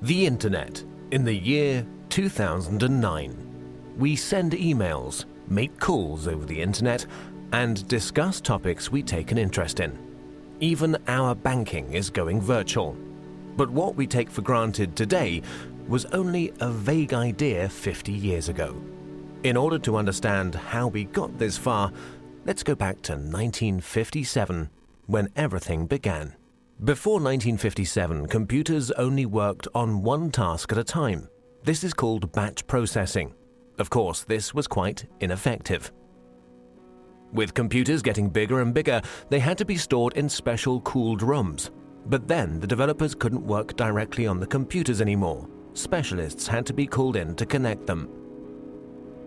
The Internet in the year 2009. We send emails, make calls over the Internet, and discuss topics we take an interest in. Even our banking is going virtual. But what we take for granted today was only a vague idea 50 years ago. In order to understand how we got this far, let's go back to 1957, when everything began. Before 1957, computers only worked on one task at a time. This is called batch processing. Of course, this was quite ineffective. With computers getting bigger and bigger, they had to be stored in special cooled rooms. But then the developers couldn't work directly on the computers anymore. Specialists had to be called in to connect them.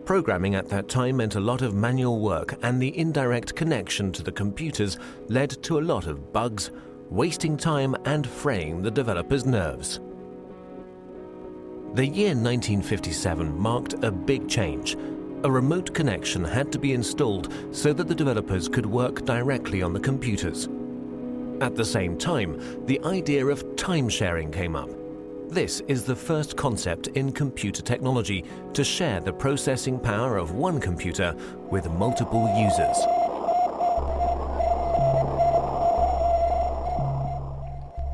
Programming at that time meant a lot of manual work, and the indirect connection to the computers led to a lot of bugs, wasting time and fraying the developers' nerves. The year 1957 marked a big change. A remote connection had to be installed so that the developers could work directly on the computers. At the same time, the idea of time sharing came up. This is the first concept in computer technology to share the processing power of one computer with multiple users.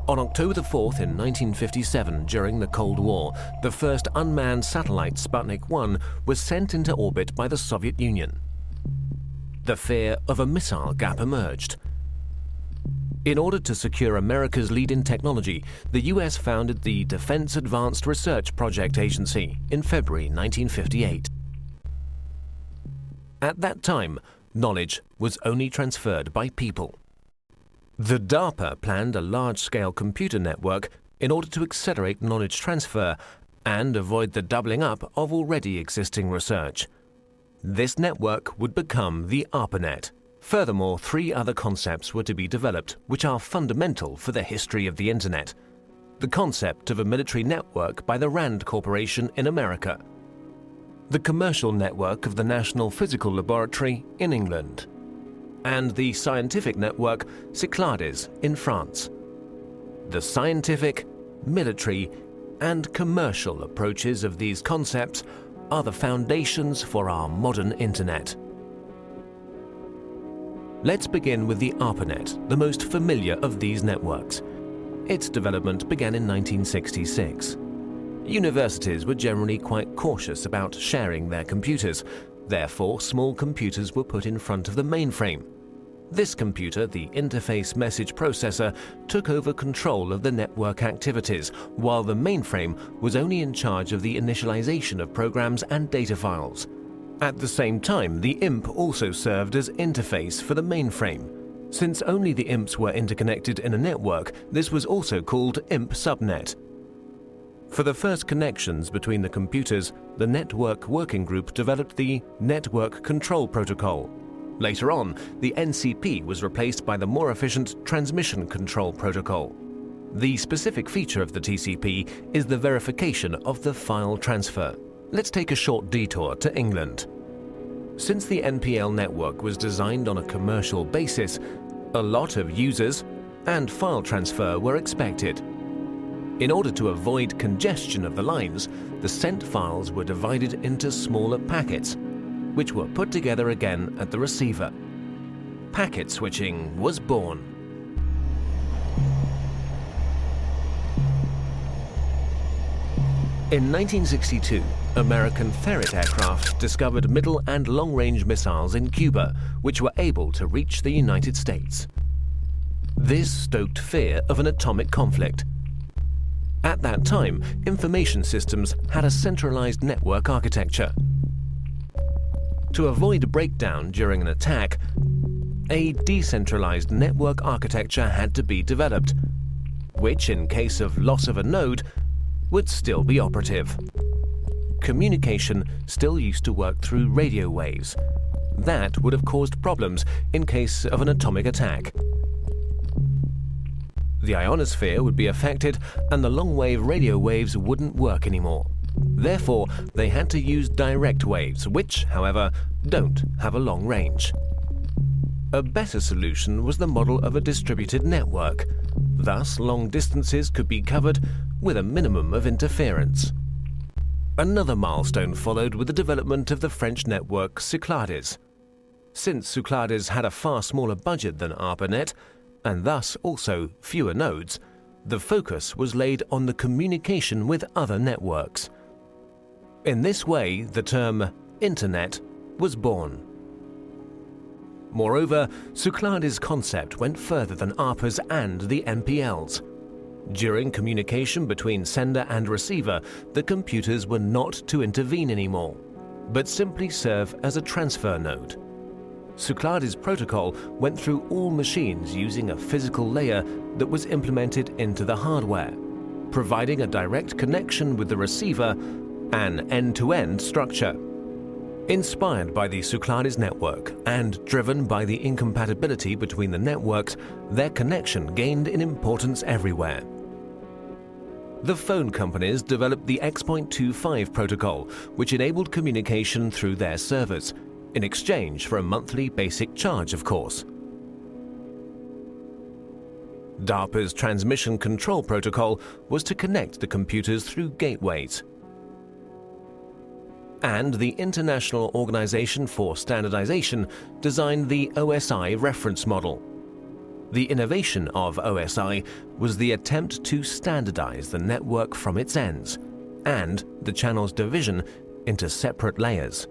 On October 4th in 1957, during the Cold War, the first unmanned satellite Sputnik 1 was sent into orbit by the Soviet Union. The fear of a missile gap emerged. In order to secure America's lead in technology, the US founded the Defense Advanced Research Project Agency in February 1958. At that time, knowledge was only transferred by people. The DARPA planned a large-scale computer network in order to accelerate knowledge transfer and avoid the doubling up of already existing research. This network would become the ARPANET. Furthermore, 3 other concepts were to be developed, which are fundamental for the history of the Internet. The concept of a military network by the RAND Corporation in America. The commercial network of the National Physical Laboratory in England. And the scientific network Cyclades in France. The scientific, military, and commercial approaches of these concepts are the foundations for our modern Internet. Let's begin with the ARPANET, the most familiar of these networks. Its development began in 1966. Universities were generally quite cautious about sharing their computers. Therefore, small computers were put in front of the mainframe. This computer, the interface message processor, took over control of the network activities, while the mainframe was only in charge of the initialization of programs and data files. At the same time, the IMP also served as interface for the mainframe. Since only the IMPs were interconnected in a network, this was also called IMP subnet. For the first connections between the computers, the Network Working Group developed the Network Control Protocol. Later on, the NCP was replaced by the more efficient Transmission Control Protocol. The specific feature of the TCP is the verification of the file transfer. Let's take a short detour to England. Since the NPL network was designed on a commercial basis, a lot of users and file transfer were expected. In order to avoid congestion of the lines, the sent files were divided into smaller packets, which were put together again at the receiver. Packet switching was born. In 1962, American Ferret aircraft discovered middle and long-range missiles in Cuba, which were able to reach the United States. This stoked fear of an atomic conflict. At that time, information systems had a centralized network architecture. To avoid breakdown during an attack, a decentralized network architecture had to be developed, which, in case of loss of a node, would still be operative. Communication still used to work through radio waves. That would have caused problems in case of an atomic attack. The ionosphere would be affected and the long-wave radio waves wouldn't work anymore. Therefore, they had to use direct waves, which, however, don't have a long range. A better solution was the model of a distributed network. Thus, long distances could be covered with a minimum of interference. Another milestone followed with the development of the French network Cyclades. Since Cyclades had a far smaller budget than ARPANET, and thus also fewer nodes, the focus was laid on the communication with other networks. In this way, the term Internet was born. Moreover, Cyclades' concept went further than ARPA's and the MPLs. During communication between sender and receiver, the computers were not to intervene anymore, but simply serve as a transfer node. Cyclades' protocol went through all machines using a physical layer that was implemented into the hardware, providing a direct connection with the receiver, an end-to-end structure. Inspired by the Cyclades network and driven by the incompatibility between the networks, their connection gained in importance everywhere. The phone companies developed the X.25 protocol, which enabled communication through their servers, in exchange for a monthly basic charge, of course. DARPA's transmission control protocol was to connect the computers through gateways. And the International Organization for Standardization designed the OSI reference model. The innovation of OSI was the attempt to standardize the network from its ends, and the channel's division into separate layers.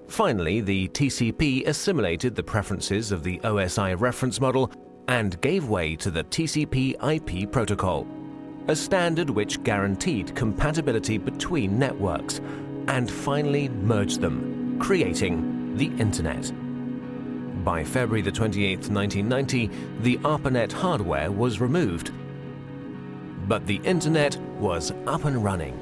Finally, the TCP assimilated the preferences of the OSI reference model and gave way to the TCP/IP protocol, a standard which guaranteed compatibility between networks, and finally merged them, creating the Internet. By February 28, 1990, the ARPANET hardware was removed, but the Internet was up and running.